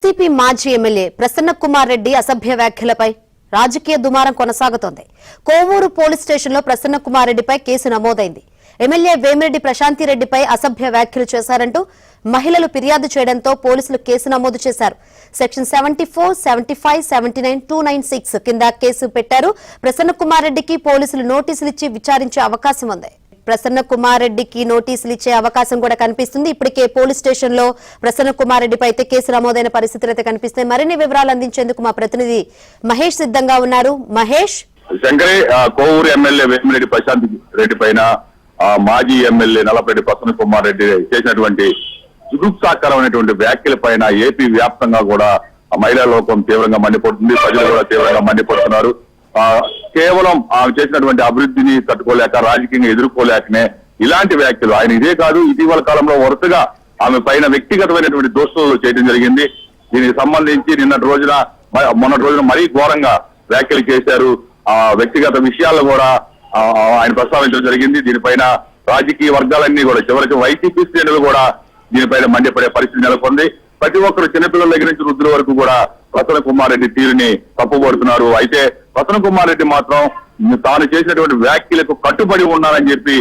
YCP మాజీ MLA Prasanna Kumar Reddy అసభ్య వ్యాఖ్యలపై రాజకీయ దుమారం కొనసాగుతోంది. కోవూరు పోలీస్ స్టేషన్లో ప్రసన్న కుమార్ రెడ్డిపై కేసు నమోదైంది. ఎమ్మెల్యే వేమిరెడ్డి ప్రశాంతిరెడ్డిపై అసభ్య వ్యాఖ్యలు చేశారంటూ మహిళలు ఫిర్యాదు చేయడంతో పోలీసులు కేసు నమోదు చేశారు. సెక్షన్ 74, 75, 79, 296 కింద కేసు పెట్టారు. ప్రసన్న కుమార్ రెడ్డికి పోలీసులు నోటీసులు ఇచ్చి విచారించే అవకాశం ఉంది. ప్రసన్న కుమార్ రెడ్డికి నోటీసులు ఇచ్చే అవకాశం కూడా కనిపిస్తుంది. ఇప్పటికే పోలీస్ స్టేషన్ లో ప్రసన్న కుమార్ రెడ్డిపై అయితే కేసు నమోదైన పరిస్థితులు అయితే కనిపిస్తాయి. మరిన్ని వివరాలు అందించేందుకు మా ప్రతినిధి మహేష్ సిద్ధంగా ఉన్నారు. మహేష్, శంకరే, కోవూరు ఎమ్మెల్యే వేమిరెడ్డి ప్రశాంత్ రెడ్డి పైన మాజీ ఎమ్మెల్యే నల్లపరెడ్డి ప్రసన్న కుమార్ రెడ్డి చేసినటువంటి జుగుప్సాకరమైనటువంటి వ్యాఖ్యల పైన ఏపీ వ్యాప్తంగా కూడా మహిళా లోకం తీవ్రంగా మండిపడుతుంది. ప్రజలు కూడా తీవ్రంగా మండిపడుతున్నారు. కేవలం ఆమె చేసినటువంటి అభివృద్ధిని తట్టుకోలేక, రాజకీయంగా ఎదుర్కోలేకనే ఇలాంటి వ్యాఖ్యలు. ఆయన ఇదే కాదు, ఇటీవల కాలంలో వరుసగా ఆమె పైన వ్యక్తిగతమైనటువంటి దోషులు చేయడం జరిగింది. దీనికి సంబంధించి మొన్నటి రోజున మరీ ఘోరంగా వ్యాఖ్యలు చేశారు. వ్యక్తిగత విషయాల్లో కూడా ఆయన ప్రస్తావించడం జరిగింది. దీనిపైన రాజకీయ వర్గాలన్నీ కూడా, చివరికి వైసీపీ శ్రేణులు కూడా దీనిపైన మండిపడే పరిస్థితి నెలకొంది. ప్రతి ఒక్కరు చిన్నపిల్లల దగ్గర నుంచి వృద్ధుల వరకు కూడా ప్రసన్న కుమార్ రెడ్డి తీరుని తప్పుపడుతున్నారు. అయితే ప్రసన్న కుమార్ రెడ్డి మాత్రం తాను చేసినటువంటి వ్యాఖ్యలకు కట్టుబడి ఉన్నానని చెప్పి